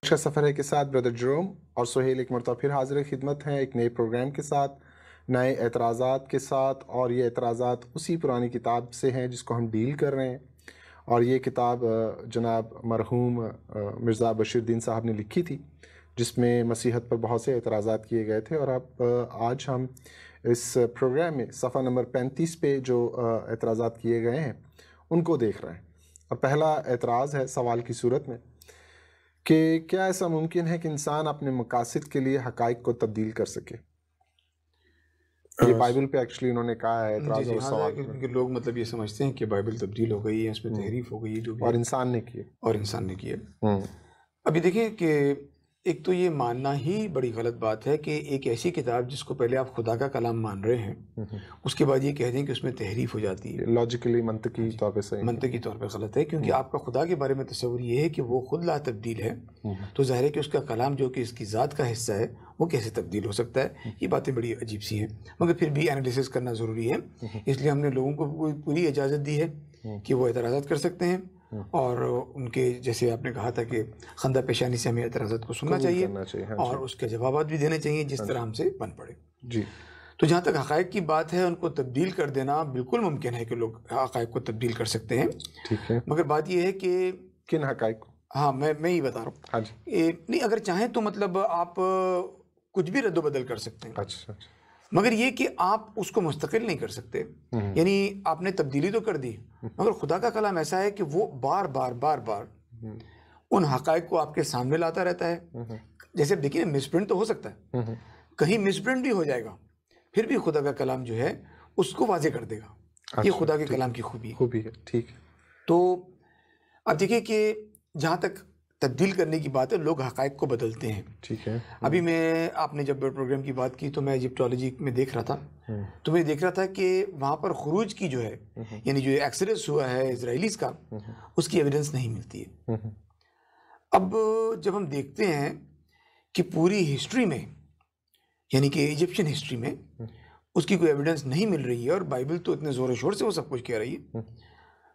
का सफ़र है के साथ ब्रदर जरोम और सोहेल एक मरतबा फिर हाजिर खिदमत हैं एक नए प्रोग्राम के साथ, नए एतराज़ात के साथ। और ये एतराज़ात उसी पुरानी किताब से हैं जिसको हम डील कर रहे हैं। और ये किताब जनाब मरहूम मिर्ज़ा बशीरुद्दीन साहब ने लिखी थी, जिसमें मसीहत पर बहुत से एतराज़ात किए गए थे। और अब आज हम इस प्रोग्राम में सफ़ा नंबर 35 पे जो एतराज़ात किए गए हैं उनको देख रहे हैं। अब पहला एतराज़ है सवाल की सूरत में कि क्या ऐसा मुमकिन है कि इंसान अपने मकासद के लिए हकाइक को तब्दील कर सके। ये बाइबल पे एक्चुअली उन्होंने कहा है जी एतराज़ जी और हाँ, सवाल क्योंकि लोग मतलब ये समझते हैं कि बाइबल तब्दील हो गई है, इसमें तहरीफ हो गई है, जो भी और है, इंसान ने किए। और इंसान ने किया। अभी देखिए कि एक तो ये मानना ही बड़ी गलत बात है कि एक ऐसी किताब जिसको पहले आप खुदा का कलाम मान रहे हैं, उसके बाद ये कह दें कि उसमें तहरीफ हो जाती है। लॉजिकली मंतकी तौर पे सही मंतकी तौर पर गलत है, क्योंकि आपका खुदा के बारे में तस्वुर ये है कि वो खुद ला तब्दील है, तो जाहिर है कि उसका कलाम जो कि इसकी ज़ात का हिस्सा है वो कैसे तब्दील हो सकता है। ये बातें बड़ी अजीब सी हैं, मगर फिर भी एनालिसिस करना ज़रूरी है। इसलिए हमने लोगों को पूरी इजाज़त दी है कि वो एतराज़ात कर सकते हैं, और उनके जैसे आपने कहा था कि खंदा पेशानी से हमें एतराज़ात को सुनना चाहिए, हाँ और उसके जवाब भी देने चाहिए जिस तरह हमसे बन पड़े जी। तो जहाँ तक हक़ाइक़ की बात है, उनको तब्दील कर देना बिल्कुल मुमकिन है कि लोग हक़ाइक़ को तब्दील कर सकते हैं। ठीक है, मगर बात यह है कि किन हकाइक को? हाँ, मैं ही बता रहा हूँ। हाँ जी। नहीं, अगर चाहें तो मतलब आप कुछ भी रद्द-बदल कर सकते हैं, अच्छा। मगर ये कि आप उसको मुस्तकिल नहीं कर सकते। यानी आपने तब्दीली तो कर दी, मगर खुदा का कलाम ऐसा है कि वो बार-बार उन हक़ाइक़ को आपके सामने लाता रहता है। जैसे देखिए, मिसप्रिंट तो हो सकता है, कहीं मिसप्रिंट भी हो जाएगा, फिर भी खुदा का कलाम जो है उसको वाज़े कर देगा। ये खुदा के कलाम की खूबी है। ठीक है। तो अब देखिए कि जहाँ तक तब्दील करने की बात है, लोग हक़ाइक़ को बदलते हैं। ठीक है। अभी आपने जब प्रोग्राम की बात की तो मैं इजिप्टोलॉजी में देख रहा था, तो मैं देख रहा था कि वहाँ पर खुरूज की जो है, यानी जो एक्सोडस हुआ है इजराइलीज़ का, उसकी एविडेंस नहीं मिलती है। अब जब हम देखते हैं कि पूरी हिस्ट्री में, यानी कि इजिप्शियन हिस्ट्री में उसकी कोई एविडेंस नहीं मिल रही है, और बाइबल तो इतने ज़ोर शोर से वो सब कुछ कह रही है,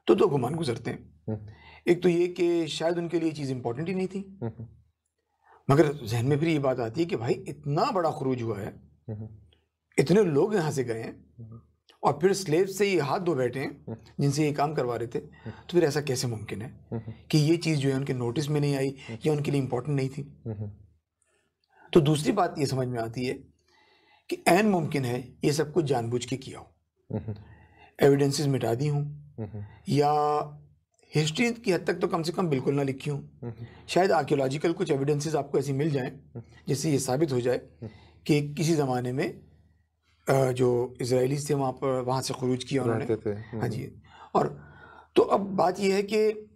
तो दो गुमान गुजरते हैं। एक तो ये कि शायद उनके लिए चीज़ इंपॉर्टेंट ही नहीं थी, मगर जहन में फिर ये बात आती है कि भाई इतना बड़ा खुरूज हुआ है, इतने लोग यहाँ से गए हैं, और फिर स्लेव से ये हाथ धो बैठे हैं जिनसे ये काम करवा रहे थे, तो फिर ऐसा कैसे मुमकिन है कि ये चीज़ जो है उनके नोटिस में नहीं आई या उनके लिए इंपॉर्टेंट नहीं थी। तो दूसरी बात ये समझ में आती है कि ऐन मुमकिन है ये सब कुछ जानबूझ के किया हो, एविडेंसेस मिटा दी हूँ, या हिस्ट्री की हद तक तो कम से कम बिल्कुल ना लिखी हूँ। शायद आर्कियोलॉजिकल कुछ एविडेंसेस आपको ऐसी मिल जाएं जिससे ये साबित हो जाए कि किसी ज़माने में जो इजराइलीज थे वहाँ से खुरूज किया उन्होंने। हाँ जी। और तो अब बात यह है कि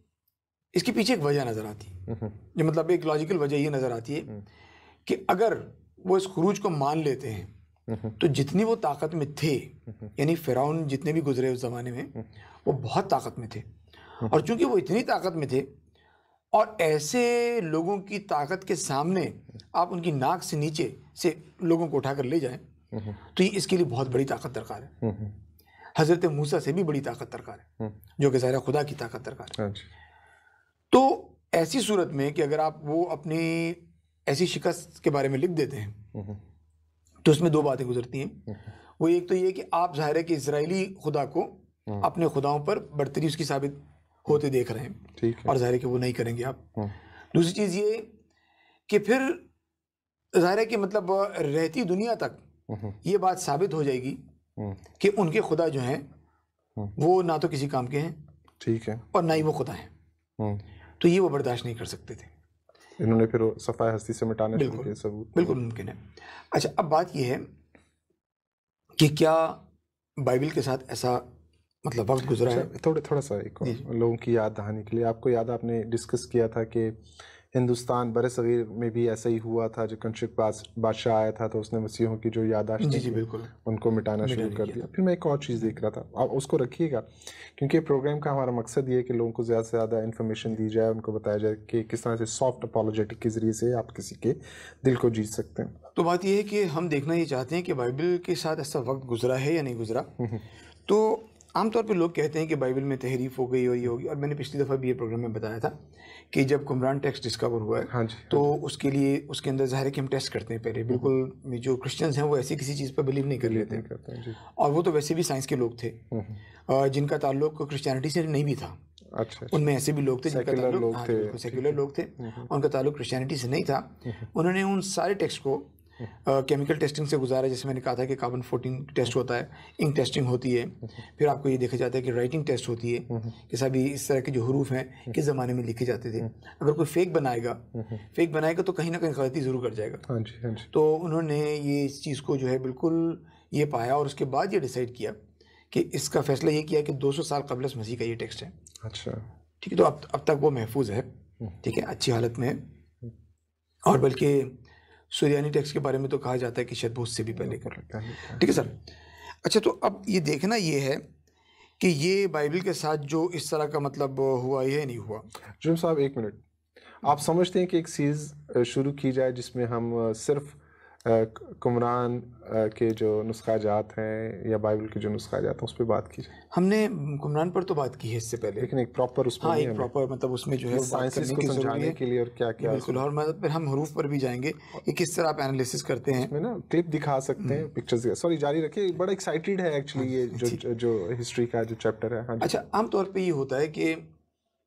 इसके पीछे एक वजह नज़र आती है, जो मतलब एक लॉजिकल वजह ये नज़र आती है कि अगर वो इस खुरूज को मान लेते हैं तो जितनी वो ताकत में थे, यानी फ़िरौन जितने भी गुजरे उस ज़माने में, वो बहुत ताकत में थे, और चूंकि वो इतनी ताकत में थे और ऐसे लोगों की ताकत के सामने आप उनकी नाक से नीचे से लोगों को उठाकर ले जाएं, तो ये इसके लिए बहुत बड़ी ताकत दरकार है। हज़रत मूसा से भी बड़ी ताकत दरकार है, जो कि ज़ाहिर खुदा की ताकत दरकार है। तो ऐसी सूरत में कि अगर आप वो अपनी ऐसी शिकस्त के बारे में लिख देते हैं, तो उसमें दो बातें गुजरती हैं। वो एक तो ये कि आप ज़ाहिर है कि इजरायली खुदा को अपने खुदाओं पर बर्तरी उसकी साबित होते देख रहे हैं, और ज़ाहिर है कि वो नहीं करेंगे आप। दूसरी चीज़ ये कि फिर ज़ाहिर है कि मतलब रहती दुनिया तक ये बात साबित हो जाएगी कि उनके खुदा जो हैं वो ना तो किसी काम के हैं, ठीक है, और ना ही वो खुदा हैं। तो ये वो बर्दाश्त नहीं कर सकते थे। इन्होंने फिर सफ़ाए हस्ती से मिटाने शुरू किए सबूत। बिल्कुल मुमकिन है। अच्छा, अब बात ये है कि क्या बाइबल के साथ ऐसा मतलब वक्त गुजरा है? थोड़ा सा एक लोगों की याद दहानी के लिए, आपको याद, आपने डिस्कस किया था कि हिंदुस्तान बरसगीर में भी ऐसा ही हुआ था, जो कंशक बादशाह आया था तो उसने मसीहों की जो यादाश्त जी बिल्कुल उनको मिटाना शुरू कर दिया। फिर मैं एक और चीज़ देख रहा था, आप उसको रखिएगा, क्योंकि प्रोग्राम का हमारा मकसद ये है कि लोगों को ज़्यादा से ज़्यादा इन्फॉर्मेशन दी जाए, उनको बताया जाए कि किस तरह से सॉफ्ट अपॉलोजेटिक के ज़रिए से आप किसी के दिल को जीत सकते हैं। तो बात यह है कि हम देखना ये चाहते हैं कि बाइबल के साथ ऐसा वक्त गुजरा है या नहीं गुजरा। तो आमतौर पे लोग कहते हैं कि बाइबल में तहरीफ हो गई और ये होगी, और मैंने पिछली दफ़ा भी ये प्रोग्राम में बताया था कि जब कुमरान टेक्स्ट डिस्कवर हुआ है, हाँ जी, तो उसके लिए उसके अंदर ज़ाहिर है कि हम टेस्ट करते हैं पहले। बिल्कुल जो क्रिश्चियंस हैं वो ऐसी किसी चीज़ पर बिलीव नहीं कर लेते, जी। और वो तो वैसे भी साइंस के लोग थे जिनका ताल्लुक क्रिश्चियनिटी से नहीं भी था। अच्छा, उनमें ऐसे भी लोग थे जिनका सेक्युलर ताल्लुक, लोग हाँ, थे, बिल्कुल सेक्युलर लोग थे, उनका ताल्लुक क्रिश्चियनिटी से नहीं था। उन्होंने उन सारे टेक्स्ट को केमिकल टेस्टिंग से गुजारा, जैसे मैंने कहा था कि कार्बन 14 टेस्ट होता है, इंक टेस्टिंग होती है, फिर आपको ये देखा जाता है कि राइटिंग टेस्ट होती है कि सभी इस तरह के जो हरूफ हैं किस ज़माने में लिखे जाते थे। अगर कोई फेक बनाएगा तो कहीं ना कहीं गलती ज़रूर कर जाएगा। हाँ जी, हाँ जी। तो उन्होंने ये इस चीज़ को जो है बिल्कुल ये पाया, और उसके बाद ये डिसाइड किया कि इसका फैसला ये किया कि 200 साल क़ब्ल मसीह का ये टेक्स्ट है। अच्छा, ठीक है, तो अब तक वो महफूज है, ठीक है, अच्छी हालत में है। और बल्कि सुरियानी टेक्स्ट के बारे में तो कहा जाता है कि शायद बहुत से भी पहले कर रखा है। ठीक है सर। अच्छा, तो अब ये देखना ये है कि ये बाइबल के साथ जो इस तरह का मतलब हुआ ये नहीं हुआ। जुम साहब, एक मिनट, आप समझते हैं कि एक सीरीज़ शुरू की जाए जिसमें हम सिर्फ कुमरान के जो नुस्खा जात हैं या बाइबल के जो नुस्खा जात हैं उस पर बात की जाए? हमने कुमरान पर तो बात की है इससे पहले, लेकिन एक प्रॉपर उस पर हाँ, नहीं, एक प्रॉपर मतलब उसमें जो है वो बात करने को की ज़रूरी समझाने है के लिए, और क्या क्या बिल्कुल। और मतलब फिर हम हरूफ पर भी जाएंगे कि किस तरह आप एनालिसिस करते हैं। में ना क्लिप दिखा सकते हैं, पिक्चर्स। सॉरी, जारी रखिए, बड़ा एक्साइटेड है एक्चुअली ये जो हिस्ट्री का जो चैप्टर है। हाँ जी। अच्छा, आमतौर पे ये होता है कि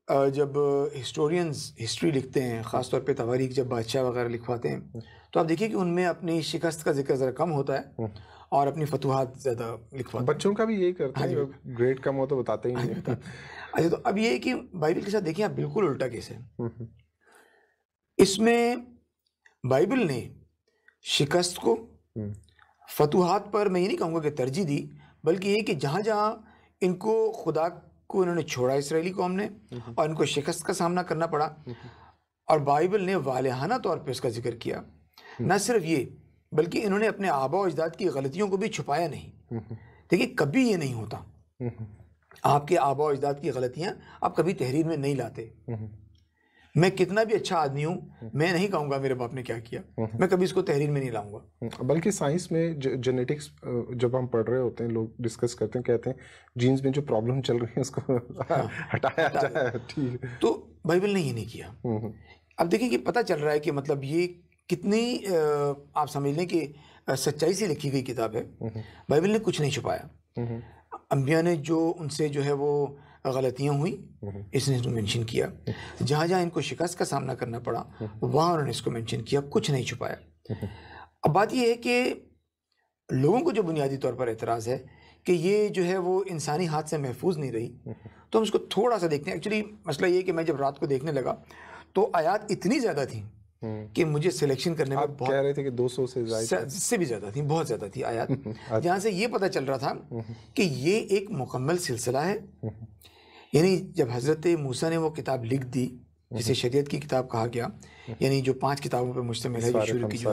जब हिस्टोरियंस हिस्ट्री लिखते हैं, ख़ास तौर पे तवारीख जब बादशाह वगैरह लिखवाते हैं, तो आप देखिए कि उनमें अपनी शिकस्त का जिक्र ज़रा कम होता है और अपनी फतूहात ज़्यादा लिखवाते हैं। बच्चों का भी यही करते हैं, ग्रेड कम हो तो बताते ही नहीं। अच्छा, तो अब ये है कि बाइबल के साथ देखिए आप बिल्कुल उल्टा केस है। इसमें बाइबल ने शिकस्त को, फतूहात पर मैं ये नहीं कहूँगा कि तरजीह दी, बल्कि ये कि जहाँ जहाँ इनको खुदा को इन्होंने छोड़ा इसराइली कौम ने और इनको शिकस्त का सामना करना पड़ा, और बाइबल ने वालिहाना तौर पे उसका जिक्र किया। न सिर्फ ये, बल्कि इन्होंने अपने आबा और अजदाद की गलतियों को भी छुपाया नहीं। देखिए, कभी ये नहीं होता, आपके आबा और अजदाद की गलतियाँ आप कभी तहरीर में नहीं लाते। मैं कितना भी अच्छा आदमी हूँ, मैं नहीं कहूँगा मेरे बाप ने क्या किया, मैं कभी इसको तहरीर में नहीं लाऊंगा। बल्कि साइंस में जेनेटिक्स जब हम पढ़ रहे होते हैं, लोग डिस्कस करते हैं, कहते हैं जीन्स में जो प्रॉब्लम चल रही है उसको हटाया जाए। ठीक है, तो बाइबल ने ये नहीं किया। अब देखिए कि पता चल रहा है कि मतलब ये कितनी आप समझ लें कि सच्चाई से लिखी गई किताब है। बाइबल ने कुछ नहीं छुपाया। अंबिया ने जो उनसे जो है वो गलतियाँ हुई, इसने इसको मेंशन किया। जहाँ जहाँ इनको शिकस्त का सामना करना पड़ा वहाँ उन्होंने इसको मेंशन किया, कुछ नहीं छुपाया। अब बात ये है कि लोगों को जो बुनियादी तौर पर एतराज़ है कि ये जो है वो इंसानी हाथ से महफूज नहीं रही, तो हम इसको थोड़ा सा देखते हैं। एक्चुअली मसला ये है कि मैं जब रात को देखने लगा तो आयात इतनी ज़्यादा थी कि मुझे सिलेक्शन करने में बहुत, कह रहे थे कि 200 से भी ज़्यादा थी, बहुत ज़्यादा थी आयात, जहाँ से ये पता चल रहा था कि ये एक मुकम्मल सिलसिला है। यानी जब हज़रत मूसा ने वो किताब लिख दी, जिसे शरीयत की किताब कहा गया, यानी जो 5 किताबों पर मुश्तमिल है, जो शुरू की जो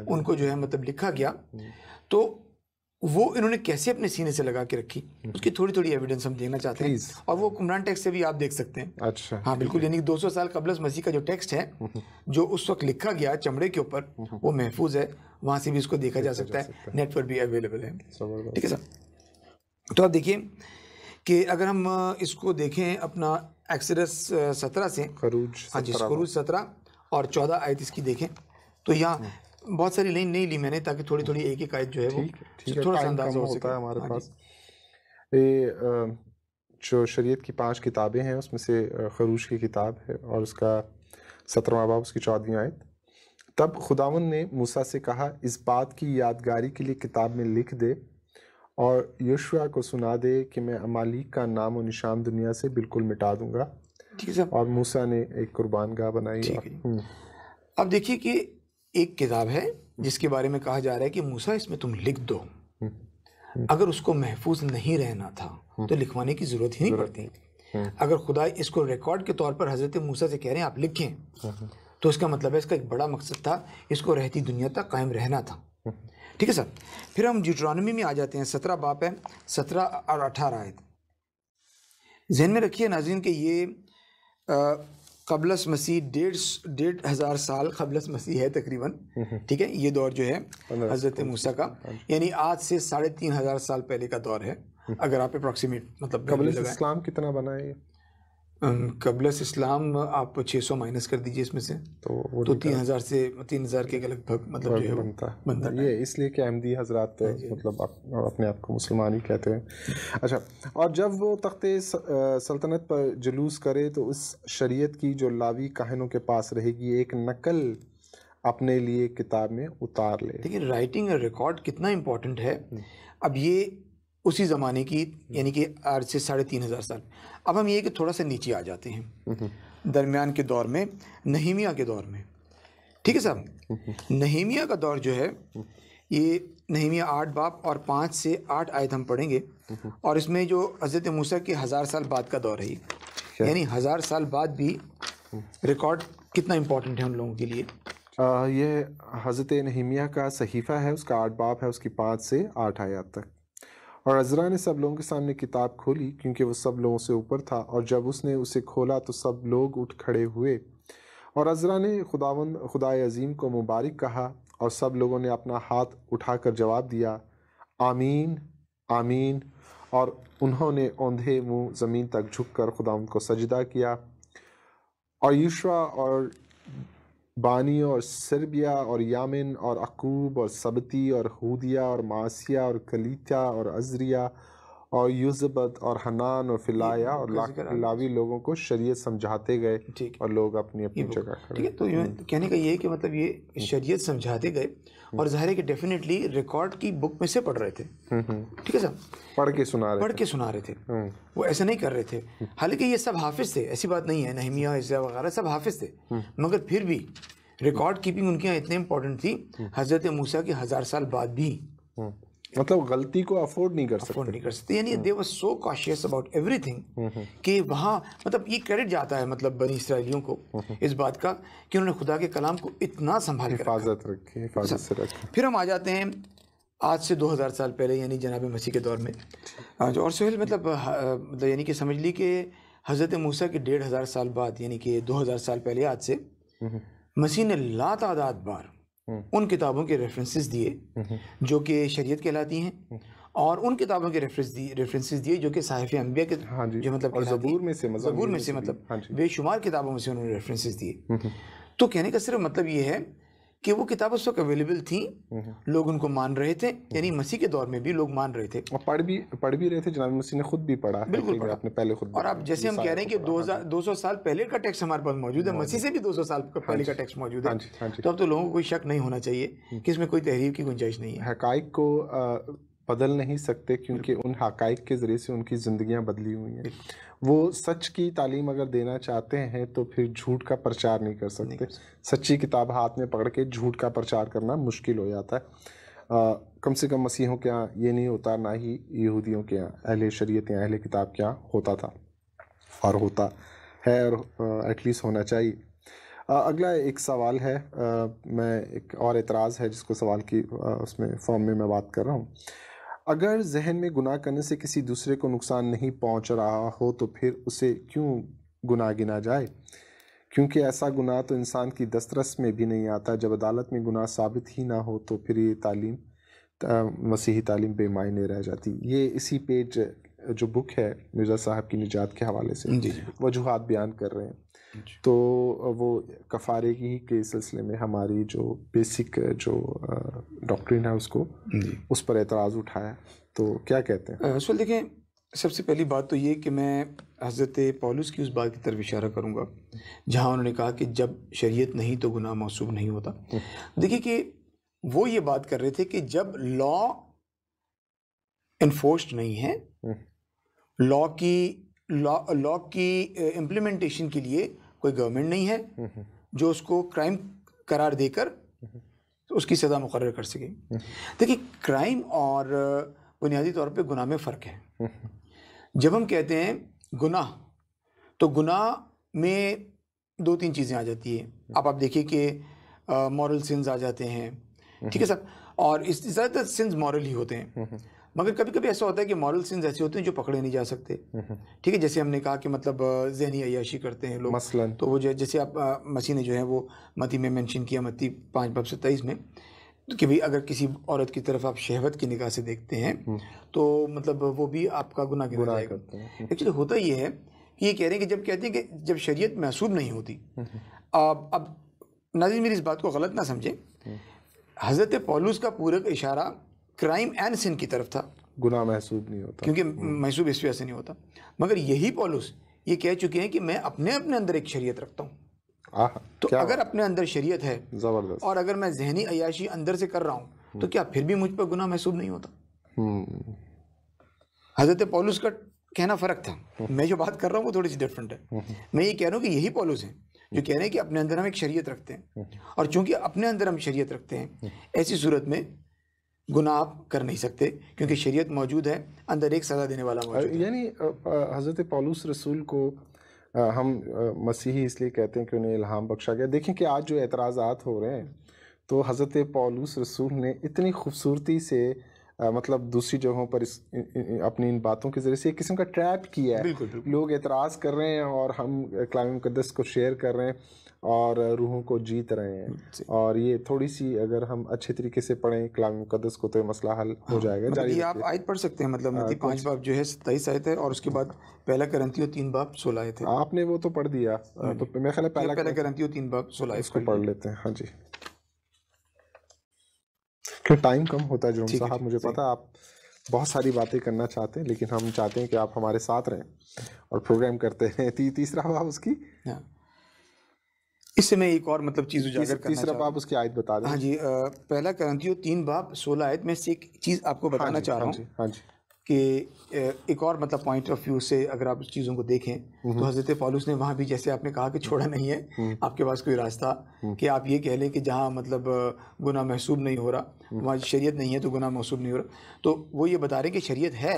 उनको जो है मतलब लिखा गया, तो वो इन्होंने कैसे अपने सीने से लगा के रखी, उसकी थोड़ी थोड़ी एविडेंस हम देखना चाहते हैं। और वो कुमरान टेक्स्ट से भी आप देख सकते हैं। अच्छा, हाँ बिल्कुल, यानी 200 साल क़ब्ल मसीह का जो टेक्स्ट है, जो उस वक्त लिखा गया चमड़े के ऊपर, वो महफूज है, वहाँ से भी इसको देखा जा सकता है, नेट पर भी अवेलेबल है। ठीक है सर। तो आप देखिए कि अगर हम इसको देखें अपना एक्सोडस 17 से, हाँ जी, खरूज 17 और 14 आयत इसकी देखें, तो यहाँ बहुत सारी लाइन नहीं ली मैंने, ताकि थोड़ी थोड़ी एक एक आयत जो है वो थोड़ा सा अंदाजा हो सके हमारे पास। ये जो शरीयत की 5 किताबें हैं उसमें से खरूज की किताब है और उसका 17वां बाब, उसकी 14वीं आयत। तब खुदावंद ने मूसा से कहा, इस बात की यादगारी के लिए किताब में लिख दे और यहोशुआ को सुना दे कि मैं अमालीक का नाम और निशान दुनिया से बिल्कुल मिटा दूंगा। ठीक है सर। और मूसा ने एक कुर्बानगाह बनाई। अब देखिए कि एक किताब है जिसके बारे में कहा जा रहा है कि मूसा इसमें तुम लिख दो। अगर उसको महफूज नहीं रहना था तो लिखवाने की जरूरत ही नहीं पड़ती। अगर खुदा इसको रिकॉर्ड के तौर पर हजरत मूसा से कह रहे हैं आप लिखें, तो इसका मतलब है इसका एक बड़ा मकसद था, इसको रहती दुनिया तक कायम रहना था। ठीक है सर। फिर हम ड्यूटरोनॉमी में आ जाते हैं। 17 बाब है, 17 और 18 आयत ज़हन में रखिए नाज़रीन कि ये क़ब्लस मसीह 1,500 साल क़ब्लस मसीह है तकरीबन। ठीक है, ये दौर जो है हज़रत मूसा का, यानी आज से 3,500 साल पहले का दौर है। अगर आप अप्रॉक्सीमेट मतलब कबल value लगाएं। इस्लाम कितना बना है ये? कबलस इस्लाम आप 600 माइनस कर दीजिए इसमें से, तो वो तो 3000 से 3000 के लगभग मतलब जो है वो बनता है। ये इसलिए कि अहमदी हजरात मतलब अपने आप को मुसलमान ही कहते हैं। अच्छा, और जब वो तख्ते सल्तनत पर जुलूस करे तो उस शरीयत की जो लावी काहिनों के पास रहेगी एक नकल अपने लिए किताब में उतार ले। देखिए राइटिंग और रिकॉर्ड कितना इम्पोर्टेंट है। अब ये उसी ज़माने की यानी कि आज से 3500 साल। अब हम ये कि थोड़ा सा नीचे आ जाते हैं दरमियान के दौर में, नहीमिया के दौर में। ठीक है साहब, नहीमिया का दौर जो है ये नहीमिया 8 बाब और 5 से 8 आयत हम पढ़ेंगे, और इसमें जो हज़रत मूसा के 1000 साल बाद का दौर है ये, यानी 1000 साल बाद भी रिकॉर्ड कितना इम्पोर्टेंट है उन लोगों के लिए। ये हज़रत नहीमिया का सहीफ़ा है, उसका 8 बाब है, उसकी 5 से 8 आयत तक। और अज़रा ने सब लोगों के सामने किताब खोली क्योंकि वो सब लोगों से ऊपर था, और जब उसने उसे खोला तो सब लोग उठ खड़े हुए। और अज़रा ने खुदाए अज़ीम को मुबारक कहा, और सब लोगों ने अपना हाथ उठाकर जवाब दिया, आमीन आमीन। और उन्होंने औंधे मुँह ज़मीन तक झुककर खुदावंद को सजदा किया। और यूशुआ और बानी और सर्बिया और यामिन और अकूब और सबती और हूदिया और मासिया और कलीता और अजरिया और यूज़बत और हनान और फिलाया और लावी लोगों को शरीयत समझाते गए, और लोग अपनी अपनी जगह खड़े। ठीक है, तो कहने का ये है कि मतलब ये शरीयत समझाते गए, और जाहिर है कि डेफिनेटली रिकॉर्ड की बुक में से पढ़ रहे थे। ठीक है साहब, पढ़ के सुना रहे थे। वो ऐसे नहीं कर रहे थे। हालांकि ये सब हाफिज थे, ऐसी बात नहीं है, नहमिया इज़्रा वगैरह सब हाफिज थे, मगर फिर भी रिकॉर्ड कीपिंग उनके यहाँ इतने इंपॉर्टेंट थी हज़रत मूसा के 1000 साल बाद भी। मतलब गलती को अफोर्ड नहीं कर सकते, यानी दे वर सो कॉशियस अबाउट एवरीथिंग कि वहाँ मतलब ये क्रेडिट जाता है मतलब बनी इसराइलियों को इस बात का कि उन्होंने खुदा के कलाम को इतना संभाल कर हिफाजत से रखा। फिर हम आ जाते हैं आज से 2000 साल पहले यानी जनाब मसीह के दौर में। और सोहेल मतलब यानी कि समझ ली कि हज़रत मूसा के 1500 साल बाद यानी कि 2000 साल पहले आज से मसीह ने लातादाद बार उन किताबों के रेफरेंसेस दिए जो कि शरीयत कहलाती हैं, और उन किताबों के रेफरेंसेस दिए जो कि साहिफ़ अंबिया के जो मतलब ज़बूर में से मतलब बेशुमार किताबों में से उन्होंने रेफरेंसेस दिए। तो कहने का सिर्फ मतलब ये है कि वो किताब उस वक्त अवेलेबल थी, लोग उनको मान रहे थे, यानी मसीह के दौर में भी लोग मान रहे थे और पढ़ भी रहे थे। जनाब मसीह ने खुद भी पढ़ा, बिल्कुल पढ़ा, आपने पहले खुद। और अब जैसे हम कह रहे हैं कि 200 साल पहले का टेक्स्ट हमारे पास मौजूद है, मसीह से भी 200 साल पहले का टेक्स्ट मौजूद है, तो अब तो लोगों को कोई शक नहीं होना चाहिए कि इसमें कोई तहरीफ की गुंजाइश नहीं है। हकाइक को बदल नहीं सकते क्योंकि उन हकाइक के ज़रिए से उनकी ज़िंदगियाँ बदली हुई हैं। वो सच की तालीम अगर देना चाहते हैं तो फिर झूठ का प्रचार नहीं कर सकते। सच्ची किताब हाथ में पकड़ के झूठ का प्रचार करना मुश्किल हो जाता है। कम से कम मसीहों के यहाँ ये नहीं होता, ना ही यहूदियों के यहाँ, अहले शरीयत या अहले किताब के यहाँ होता था और होता है, और एटलीस्ट होना चाहिए। अगला एक सवाल है, मैं एक और एतराज़ है जिसको सवाल की उसमें फॉर्म में मैं बात कर रहा हूँ। अगर जहन में गुनाह करने से किसी दूसरे को नुकसान नहीं पहुँच रहा हो तो फिर उसे क्यों गुनाह गिना जाए? क्योंकि ऐसा गुनाह तो इंसान की दस्तरस में भी नहीं आता। जब अदालत में गुनाह साबित ही ना हो तो फिर ये तालीम मसीही तालीम बेमायने रह जाती। ये इसी पेज जो बुक है मिर्ज़ा साहब की निजात के हवाले से वजूहात बयान कर रहे हैं। तो वो कफ़ारे की के सिलसिले में हमारी जो बेसिक जो डॉक्ट्रिन है उसको उस पर एतराज़ उठाया, तो क्या कहते हैं? असल देखें, सबसे पहली बात तो ये कि मैं हज़रत पौलुस की उस बात की तरफ इशारा करूँगा जहाँ उन्होंने कहा कि जब शरीयत नहीं तो गुनाह मौसूब नहीं होता। देखिए कि वो ये बात कर रहे थे कि जब लॉ इन्फोर्स्ड नहीं है, लॉ की इम्प्लीमेंटेशन के लिए कोई गवर्नमेंट नहीं है जो उसको क्राइम करार देकर तो उसकी सज़ा मुकर्रर कर सके। देखिए क्राइम और बुनियादी तौर पे गुनाह में फ़र्क है। जब हम कहते हैं गुनाह तो गुनाह में 2-3 चीज़ें आ जाती है। अब आप देखिए कि मॉरल सिंस आ जाते हैं, ठीक है सर, और इस ज़्यादातर सिंस मॉरल ही होते हैं, मगर कभी कभी ऐसा होता है कि मॉरल सिंस ऐसे होते हैं जो पकड़े नहीं जा सकते। ठीक है, जैसे हमने कहा कि मतलब ज़हनी अय्याशी करते हैं लोग मसलन, तो वो जैसे आप मसीह ने जो है वो मत्ती में मेंशन किया, मत्ती 5 बाब 27 में कि भाई अगर किसी औरत की तरफ आप शहवत की निगाह से देखते हैं तो मतलब वो भी आपका गुनाह गिना जाएगा। एक्चुअली होता ये है कि ये कह रहे हैं कि जब कहते हैं कि जब शरीयत महसूब नहीं होती, अब नाज़रीन मेरी इस बात को गलत ना समझें, हज़रत पौलुस का पूरा इशारा क्राइम एंड सिन की तरफ था, गुनाह महसूब नहीं होता, क्योंकि महसूब इस वजह से नहीं होता। मगर यही पौलुस ये कह चुके हैं कि मैं अपने अंदर एक शरीयत रखता हूँ। तो अगर अपने अंदर शरीयत है जबरदस्त, और अगर मैं जहनी अयाशी अंदर से कर रहा हूँ तो क्या फिर भी मुझ पर गुनाह महसूब नहीं होता? हज़रत पौलुस का कहना फ़र्क था, मैं जो बात कर रहा हूँ वो थोड़ी सी डिफरेंट है। मैं ये कह रहा हूँ कि यही पौलुस हैं जो कह रहे हैं कि अपने अंदर हम एक शरीयत रखते हैं, और चूंकि अपने अंदर हम शरीयत रखते हैं, ऐसी सूरत में गुनाह आप कर नहीं सकते, क्योंकि शरीयत मौजूद है, अंदर एक सज़ा देने वाला मौजूद है। यानी हज़रत पौलुस रसूल को हम मसीही इसलिए कहते हैं कि उन्हें इल्हाम बख्शा गया। देखें कि आज जो एतराज़ात हो रहे हैं, तो हज़रत पौलुस रसूल ने इतनी खूबसूरती से मतलब दूसरी जगहों पर अपनी इन बातों के ज़रिए से एक किस्म का ट्रैप किया है। बिल्कुल, बिल्कुल। लोग एतराज़ कर रहे हैं और हम कलाम मुक़द्दस को शेयर कर रहे हैं और रूहों को जीत रहे हैं। और ये थोड़ी सी अगर हम अच्छे तरीके से पढ़ें कलाम मुक़द्दस को तो ये मसला हल हो जाएगा। मतलब जारी ये आप आयत पढ़ सकते हैं, मतलब मत्ती 5 बाब जो है 27 आयत है, और उसके बाद पहला करंथियों 3 बाब 16 आयत है। आपने वो तो पढ़ दिया, तो मैं ख्याल है पहला करंथियों 3 बाब 16 इसको पढ़ लेते हैं। हाँ जी, क्यों टाइम कम होता है जो साहब, मुझे पता आप बहुत सारी बातें करना चाहते हैं, लेकिन हम चाहते हैं कि आप हमारे साथ रहें और प्रोग्राम करते हैं। तीसरा बाब उसकी, इससे मैं एक और मतलब चीज़ उजागर करना तीसरा बाब उसकी आयत बता दें। हाँ जी, पहला करंथियों 3 बाब 16 आयत में से एक चीज़ आपको बताना चाह रहा हूँ। हाँ जी, कि एक और मतलब पॉइंट ऑफ व्यू से अगर आप उस चीज़ों को देखें तो हज़रत पौलुस ने वहाँ भी, जैसे आपने कहा कि छोड़ा नहीं है आपके पास कोई रास्ता कि आप ये कह लें कि जहाँ मतलब गुनाह महसूब नहीं हो रहा, वहाँ शरीयत नहीं है तो गुनाह महसूब नहीं हो रहा। तो वो ये बता रहे हैं कि शरीयत है।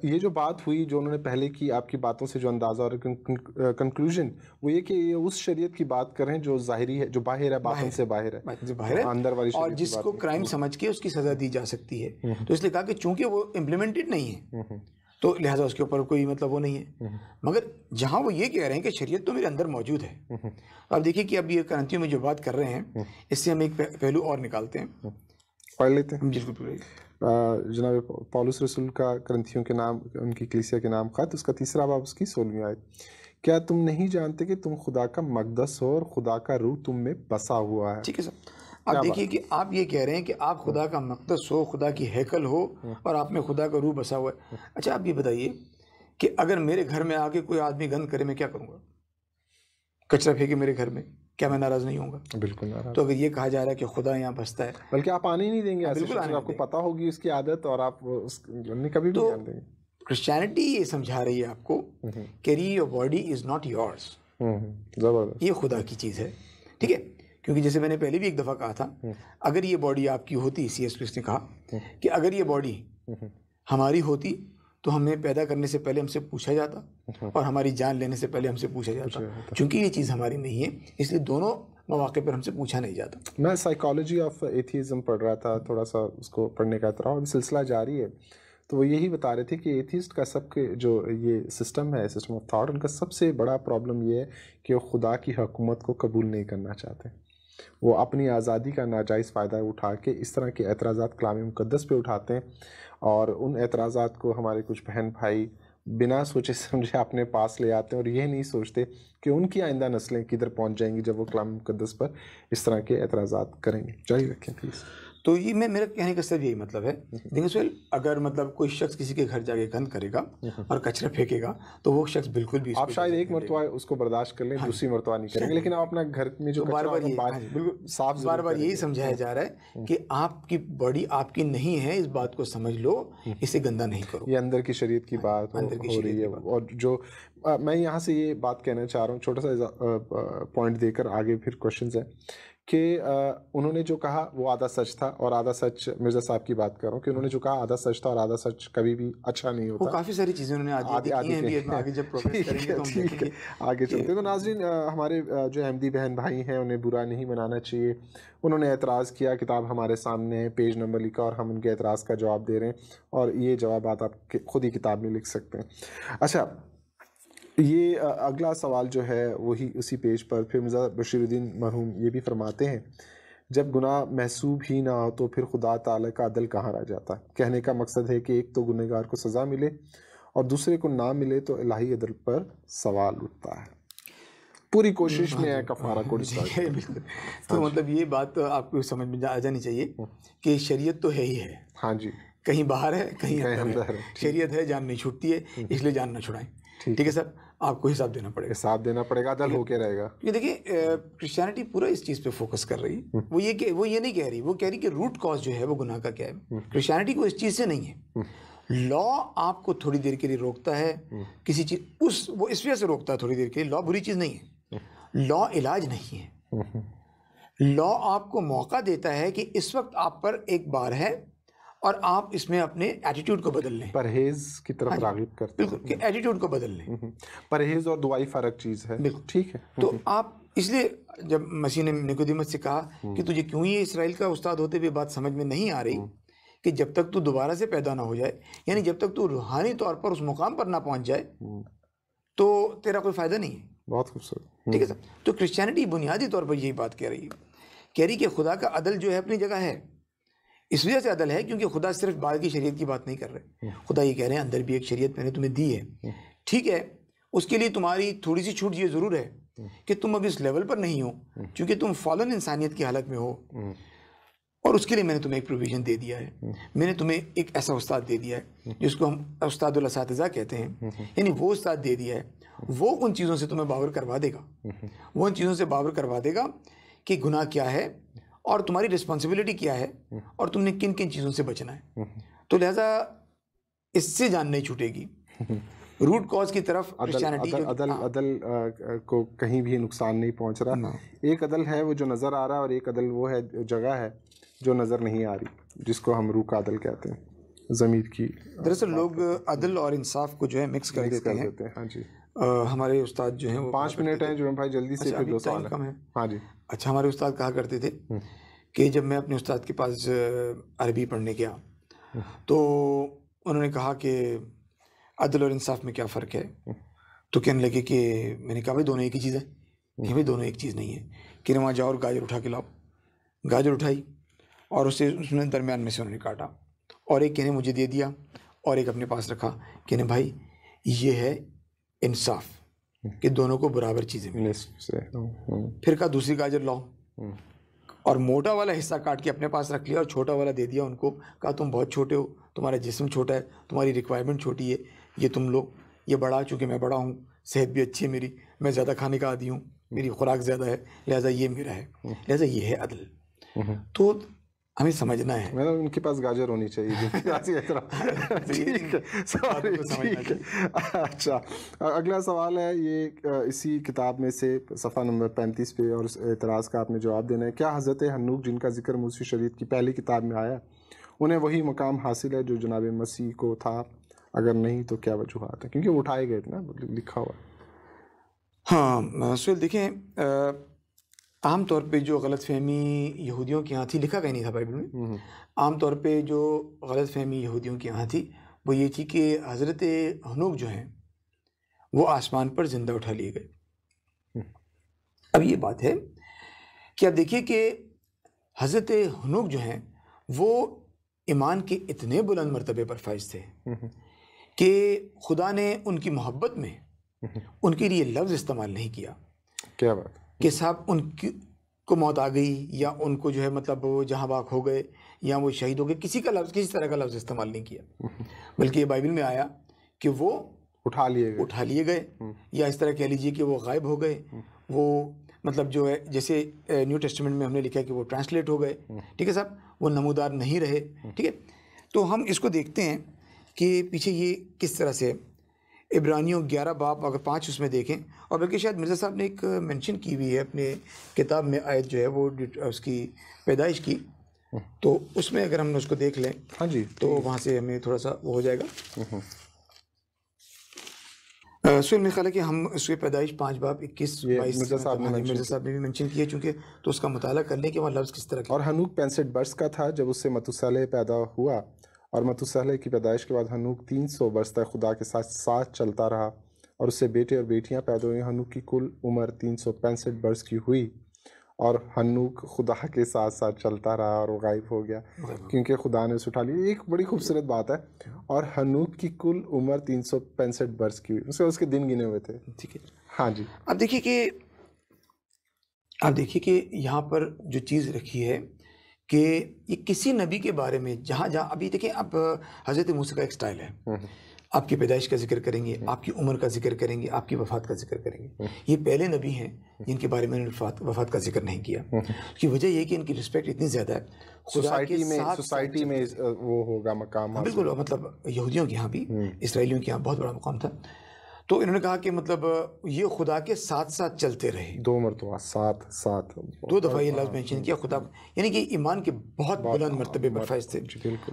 ये जो बात हुई, जो उन्होंने पहले की आपकी बातों से जो अंदाज़ा और कंक्लूजन, वो ये कि ये उस शरीयत की बात कर रहे हैं जो ज़ाहिरी है, जो बाहर है, बातिन से बाहर है, अंदर वाली शरीयत, और जिसको क्राइम समझ के उसकी सज़ा दी जा सकती है। तो इसलिए कहा कि चूंकि वो इम्प्लीमेंटेड नहीं है तो लिहाजा उसके ऊपर कोई मतलब वो नहीं है। मगर जहाँ वो ये कह रहे हैं कि शरीयत तो मेरे अंदर मौजूद है। अब देखिए कि अब ये करंथियों में जो बात कर रहे हैं, इससे हम एक पहलू और निकालते हैं, पढ़ लेते हैं। बिल्कुल। जनाब पौलुस रसूल का करंथियों के नाम, उनकी कलीसिया के नाम खत, उसका तीसरा बाब उसकी 16वीं आयत, क्या तुम नहीं जानते कि तुम खुदा का मकदस हो और खुदा का रूह तुम में बसा हुआ है? ठीक है सर। आप देखिए कि आप ये कह रहे हैं कि आप खुदा का मकदस हो, खुदा की हैकल हो और आप में खुदा का रूह बसा हुआ है। अच्छा, आप ये बताइए कि अगर मेरे घर में आके कोई आदमी गंद करे, मैं क्या करूँगा? कचरा फेंके मेरे घर में, क्या मैं नाराज़ नहीं होऊंगा? बिल्कुल नाराज़। तो अगर ये कहा जा रहा है कि खुदा यहाँ बसता है, बल्कि आप आने ही नहीं देंगे, बिल्कुल आने आपको पता होगी उसकी आदत और आप कभी भी नहीं आने देंगे। क्रिश्चियनिटी ये समझा रही है आपको कि your body is not yours, जबरदस्त, ये खुदा की चीज़ है। ठीक है, क्योंकि जैसे मैंने पहले भी एक दफ़ा कहा था, अगर ये बॉडी आपकी होती, C.S. लुइस ने कहा कि अगर ये बॉडी हमारी होती तो हमें पैदा करने से पहले हमसे पूछा जाता और हमारी जान लेने से पहले हमसे पूछा जाता। चूंकि ये चीज़ हमारी नहीं है, इसलिए दोनों मौके पर हमसे पूछा नहीं जाता। मैं साइकोलॉजी ऑफ एथिज्म पढ़ रहा था, थोड़ा सा उसको पढ़ने का तरह, और सिलसिला जारी है। तो वो यही बता रहे थे कि एथिस्ट का सबके जो ये सिस्टम है, सिस्टम ऑफ थॉट, उनका सबसे बड़ा प्रॉब्लम ये है कि वो खुदा की हुकूमत को कबूल नहीं करना चाहते। वो अपनी आज़ादी का नाजायज़ फ़ायदा उठा के इस तरह के एतराज़ात कलाम मुक़द्दस पे उठाते हैं, और उन एतराज़ात को हमारे कुछ बहन भाई बिना सोचे समझे अपने पास ले आते हैं, और ये नहीं सोचते कि उनकी आइंदा नस्लें किधर पहुंच जाएंगी जब वो कलाम मुक़द्दस पर इस तरह के एतराज़ात करेंगे। जारी रखें प्लीज़। तो ये मेरा कहने का सिर्फ यही मतलब है, देखिए सुहेल, अगर मतलब कोई शख्स किसी के घर जाके गंद करेगा और कचरा फेंकेगा तो वो शख्स बिल्कुल भी, आप शायद एक मरतबा उसको बर्दाश्त कर लें, दूसरी मरतबा नहीं करेंगे, लेकिन आप अपना घर में जो बार बार यही समझाया जा रहा है कि आपकी बॉडी आपकी नहीं है, इस बात को समझ लो, इसे गंदा नहीं करो। ये अंदर की शरीयत की बात हो रही है। और जो मैं यहाँ से ये बात कहना चाह रहा हूँ, छोटा सा पॉइंट देकर आगे फिर क्वेश्चंस है कि उन्होंने जो कहा वो आधा सच था और आधा सच, मिर्ज़ा साहब की बात कर रहा हूँ कि उन्होंने जो कहा आधा सच था और आधा सच कभी भी अच्छा नहीं होता। वो काफ़ी सारी चीज़ें उन्होंने आगे जब प्रोग्रेस करेंगे तो हम देखेंगे। आगे चलते हैं। तो नाज़रीन, हमारे जो अहमदी बहन भाई हैं उन्हें बुरा नहीं मनाना चाहिए। उन्होंने एतराज़ किया, किताब हमारे सामने है, पेज नंबर लिखा और हम उनके एतराज़ का जवाब दे रहे हैं, और ये जवाब आप खुद ही किताब में लिख सकते हैं। अच्छा, ये अगला सवाल जो है वही उसी पेज पर फिर मिर्ज़ा बशीरुद्दीन मरहूम ये भी फरमाते हैं जब गुनाह महसूब ही ना हो तो फिर खुदा ताला का अदल कहाँ रह जाता है। कहने का मकसद है कि एक तो गुनहगार को सज़ा मिले और दूसरे को ना मिले तो इलाही अदल पर सवाल उठता है। पूरी कोशिश में है कफारा को डिस्ट्रॉय करने की। तो मतलब ये बात आपको समझ में आ जानी चाहिए कि शरीयत तो है ही है, हाँ जी, कहीं बाहर है कहीं कहीं अंदर अंदर है। है। शरीयत है, जान नहीं छूटती है, इसलिए जान ना छुड़ाएं। ठीक है सर, आपको हिसाब देना पड़ेगा। हिसाब देना पड़ेगा, अदल होके रहेगा। ये देखिए, क्रिश्चियनिटी पूरा इस चीज़ पे फोकस कर रही है। वो ये नहीं कह रही, वो कह रही कि रूट कॉज जो है वो गुनाह का क्या है। क्रिश्चियनिटी को इस चीज़ से नहीं है। लॉ आपको थोड़ी देर के लिए रोकता है किसी चीज, वो इस वजह से रोकता है थोड़ी देर के लिए। लॉ बुरी चीज़ नहीं है, लॉ इलाज नहीं है। लॉ आपको मौका देता है कि इस वक्त आप पर एक बार है और आप इसमें अपने एटीट्यूड को बदल लें, परहेज की तरफ रागिब करते हैं। बिल्कुल, कि एटीट्यूड को बदल लें। परहेज और दुआई फर्क चीज़ है। ठीक है। तो आप इसलिए जब मसीह ने निकोदेमस से कहा कि तुझे क्यों ये इसराइल का उस्ताद होते हुए बात समझ में नहीं आ रही कि जब तक तू दोबारा से पैदा ना हो जाए, यानी जब तक तू रूहानी तौर पर उस मुकाम पर ना पहुंच जाए, तो तेरा कोई फायदा नहीं है। बहुत खूबसूरत। ठीक है सर। तो क्रिश्चियनिटी बुनियादी तौर पर यही बात कह रही है, कह रही कि खुदा का अदल जो है अपनी जगह है। इस वजह से अदल है क्योंकि खुदा सिर्फ बाहर की शरीयत की बात नहीं कर रहे, खुदा ये कह रहे हैं अंदर भी एक शरीयत मैंने तुम्हें दी है। ठीक है, उसके लिए तुम्हारी थोड़ी सी छूट ये ज़रूर है कि तुम अभी इस लेवल पर नहीं हो क्योंकि तुम फॉलन इंसानियत की हालत में हो, और उसके लिए मैंने तुम्हें एक प्रोविज़न दे दिया है। मैंने तुम्हें एक ऐसा उस्ताद दे दिया है जिसको हम उस्तादुल असातिज़ा कहते हैं, यानी वो उस्ताद दे दिया है, वो उन चीज़ों से तुम्हें बावर करवा देगा। वो उन चीज़ों से बावर करवा देगा कि गुनाह क्या है और तुम्हारी रिस्पॉन्सिबिलिटी क्या है और तुमने किन किन चीज़ों से बचना है। तो लिहाजा इससे जान नहीं छूटेगी। रूट कॉज की तरफ क्रिश्चियनिटी अदल को कहीं भी नुकसान नहीं पहुंच रहा। एक अदल है वो जो नज़र आ रहा है और एक अदल वो है जगह है जो नज़र नहीं आ रही, जिसको हम रूह का अदल कहते हैं, ज़मीर की। दरअसल लोग अदल और इंसाफ को जो है मिक्स कर देते हैं। हाँ जी। हमारे उस्ताद जो हैं वो 5 मिनट हैं जो भाई जल्दी से, फिर 2 सवाल कम है। हाँ जी। अच्छा, हमारे उस्ताद कहा करते थे कि जब मैं अपने उस्ताद के पास अरबी पढ़ने गया तो उन्होंने कहा कि अदल और इंसाफ में क्या फ़र्क है। तो कहने लगे कि, मैंने कहा भाई दोनों एक ही चीज़ है। कि भाई दोनों एक चीज़ नहीं है। कि वहाँ जाओ और गाजर उठा के लाओ। गाजर उठाई और उसने दरमियान में से उन्होंने काटा और एक कहने मुझे दे दिया और एक अपने पास रखा। कहने भाई ये है इंसाफ कि दोनों को बराबर चीज़ें मिलें। फिर कहा दूसरी गाजर लाओ और मोटा वाला हिस्सा काट के अपने पास रख लिया और छोटा वाला दे दिया उनको। कहा तुम बहुत छोटे हो, तुम्हारा जिस्म छोटा है, तुम्हारी रिक्वायरमेंट छोटी है, ये तुम लो। ये बड़ा, चूँकि मैं बड़ा हूँ, सेहत भी अच्छी है मेरी, मैं ज़्यादा खाने का आदी हूँ, मेरी खुराक ज़्यादा है, लिहाजा ये मेरा है, लिहाजा ये है अदल। तो हमें समझना है, मतलब उनके पास गाजर होनी चाहिए। ठीक है, सॉरी, ठीक है। अच्छा, अगला सवाल है ये इसी किताब में से सफ़ा नंबर 35 पे, और उस एतराज़ का आपने जवाब देना है। क्या हज़रत हन्नूक जिनका जिक्र मूसा शरीयत की पहली किताब में आया, उन्हें वही मकाम हासिल है जो जनाब मसीह को था? अगर नहीं तो क्या वजूहात है? क्योंकि वो उठाए गए थे ना, लिखा हुआ। हाँ सुहेल, देखें, आम तौर पे जो गलतफहमी यहूदियों के यहाँ थी, लिखा कहीं नहीं था बाइबल में, आम तौर पे जो गलतफहमी यहूदियों के यहाँ थी वो ये थी कि हज़रत हनूक जो हैं वो आसमान पर ज़िंदा उठा लिए गए। अब ये बात है कि आप देखिए कि हज़रत हनूक जो हैं वो ईमान के इतने बुलंद मर्तबे पर फाइज थे कि खुदा ने उनकी मोहब्बत में उनके लिए लफ्ज़ इस्तेमाल नहीं किया। क्या बात कि साहब उनकी को मौत आ गई या उनको जो है मतलब वो जहाँ बाक हो गए या वो शहीद हो गए, किसी तरह का लफ्ज़ इस्तेमाल नहीं किया, बल्कि ये बाइबल में आया कि वो उठा लिए गए या इस तरह कह लीजिए कि वो गायब हो गए। वो मतलब जो है जैसे न्यू टेस्टामेंट में हमने लिखा है कि वो ट्रांसलेट हो गए। ठीक है साहब, वो नमूदार नहीं रहे। ठीक है, तो हम इसको देखते हैं कि पीछे ये किस तरह से इब्रानियों 11 बाब अगर 5 उसमें देखें, और बल्कि शायद मिर्ज़ा साहब ने एक मेंशन की हुई है अपने किताब में आयत जो है वो उसकी पैदाइश की, तो उसमें अगर हम उसको देख लें, हाँ जी, तो वहाँ से हमें थोड़ा सा वो हो जाएगा। सुहेल, मेरे ख्याल है कि हम उसकी पैदाइश 5 बाब 21-22 मिर्ज़ा साहब ने भी मेंशन किया, चूँकि तो उसका मुताला कर लें कि वहाँ लफ्ज़ किस तरह का। और हनूक 65 बरस का था जब उससे मतुसलह पैदा हुआ, और मतुसलह की पैदाइश के बाद हनूक 300 बरस तक खुदा के साथ चलता रहा और उससे बेटे और बेटियां पैदा हुई। हनूक की कुल उम्र 365 बरस की हुई और हनूक खुदा के साथ साथ चलता रहा और वो गायब हो गया क्योंकि खुदा ने उसे उठा लिया। एक बड़ी खूबसूरत बात है। और हनूक की कुल उम्र 365 वर्ष की हुई, उसके दिन गिने हुए थे। ठीक है। हाँ जी। अब देखिए कि यहाँ पर जो चीज़ रखी है कि ये किसी नबी के बारे में जहाँ जहाँ अभी देखिए, अब हज़रत मूसा का एक स्टाइल है, आपकी पैदाइश का जिक्र करेंगे, आपकी उम्र का जिक्र करेंगे, आपकी वफ़ात का जिक्र करेंगे। ये पहले नबी हैं जिनके बारे में वफ़ात का जिक्र नहीं किया। उसकी वजह ये है कि इनकी रिस्पेक्ट इतनी ज़्यादा है, सोसाइटी में वो होगा मकाम। बिल्कुल, मतलब यहूदियों के यहाँ भी, इसराइलियों के यहाँ बहुत बड़ा मकाम था। तो इन्होंने कहा कि मतलब ये खुदा के साथ साथ चलते रहे। 2 मरतबा साथ 2 दफ़ा ये लफ्ज़ मेंशन किया खुदा, यानी कि ईमान के बहुत बुलंद मर्तबे पर फाइज थे,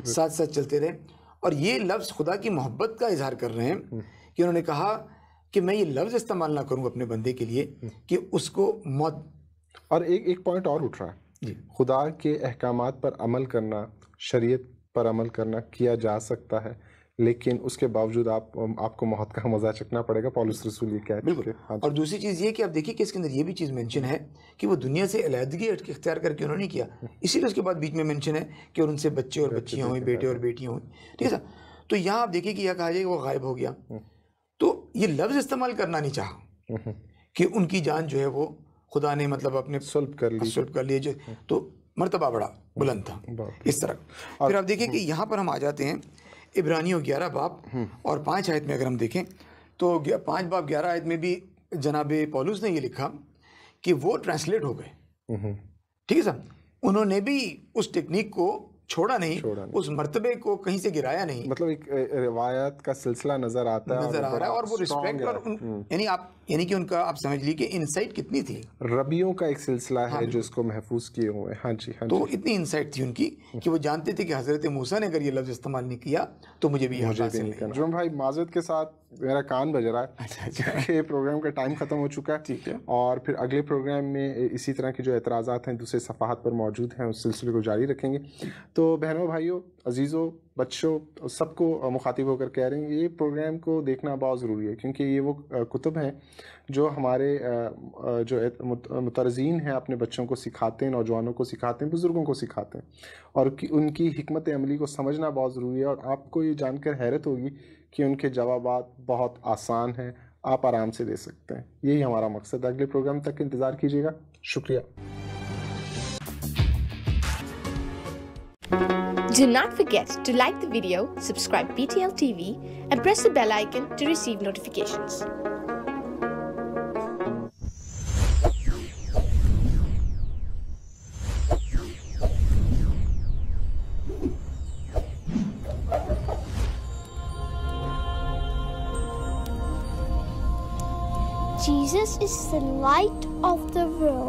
साथ साथ चलते रहे। और ये लफ्ज़ खुदा की मोहब्बत का इजहार कर रहे हैं कि उन्होंने कहा कि मैं ये लफ्ज़ इस्तेमाल ना करूँ अपने बंदे के लिए कि उसको मौत। और एक पॉइंट और उठ रहा है, खुदा के अहकामात पर अमल करना, शरीयत पर अमल करना किया जा सकता है, लेकिन उसके बावजूद आपको मौत का मजा चखना पड़ेगा। पौलुस रसूल ये क्या है। बिल्कुल। और दूसरी चीज़ ये कि आप देखिए कि इसके अंदर ये भी चीज़ मेंशन है कि वो दुनिया से अलहदगी इख्तियार करके उन्होंने किया, इसीलिए उसके बाद बीच में मेंशन है कि और उनसे बच्चे और बच्चियाँ हुई, बेटे और बेटियाँ हुई। ठीक है सर। तो यहाँ आप देखिए कि यह कहा जाए कि वो गायब हो गया, तो ये लफ्ज़ इस्तेमाल करना नहीं चाहा कि उनकी जान जो है वो खुदा ने मतलब अपने सुल्ब कर लिए जो, तो मर्तबा बड़ा बुलंद था इस तरह। फिर आप देखिए कि यहाँ पर हम आ जाते हैं इब्रानियों 11 बाब और 5 आयत में। अगर हम देखें तो 5 बाब 11 आयत में भी जनाब पौलुस ने ये लिखा कि वो ट्रांसलेट हो गए। ठीक है सर। उन्होंने भी उस टेक्निक को छोड़ा नहीं, उस मर्तबे को कहीं से गिराया नहीं। मतलब एक रिवायत का सिलसिला नजर आता है, नजर आ रहा है। और वो रिस्पेक्ट और यानी कि उनका आप समझ लीजिए कि इनसाइट कितनी थी, रबियों का एक सिलसिला है जो इसको महफूज किए हुए। हाँ जी, हाँ जी। तो इतनी इनसाइट थी उनकी कि वो जानते थे कि हजरत मूसा ने अगर ये लफ्ज़ इस्तेमाल नहीं किया तो मुझे भी नहीं करना। जुम्मन भाई माजरत के साथ मेरा कान बज रहा है क्योंकि प्रोग्राम का टाइम खत्म हो चुका है। ठीक है। और फिर अगले प्रोग्राम में इसी तरह के जो एतराज़ात हैं दूसरे सफ़ाहत पर मौजूद हैं उस सिलसिले को जारी रखेंगे। तो बहनों, भाइयों, अजीज़ों, बच्चों, सबको मुखातिब होकर कह रहे हैं ये प्रोग्राम को देखना बहुत ज़रूरी है, क्योंकि ये वो कुतुब हैं जो हमारे जो मुतरजीन हैं अपने बच्चों को सिखाते हैं, नौजवानों को सिखाते हैं, बुज़ुर्गों को सिखाते हैं, और उनकी हिकमत अमली को समझना बहुत ज़रूरी है। और आपको ये जानकर हैरत होगी कि उनके जवाबात बहुत आसान हैं, आप आराम से दे सकते हैं। यही हमारा मकसद है। अगले प्रोग्राम तक इंतज़ार कीजिएगा। शुक्रिया। Do not forget to like the video, subscribe BTL TV, and press the bell icon to receive notifications. Jesus is the light of the world.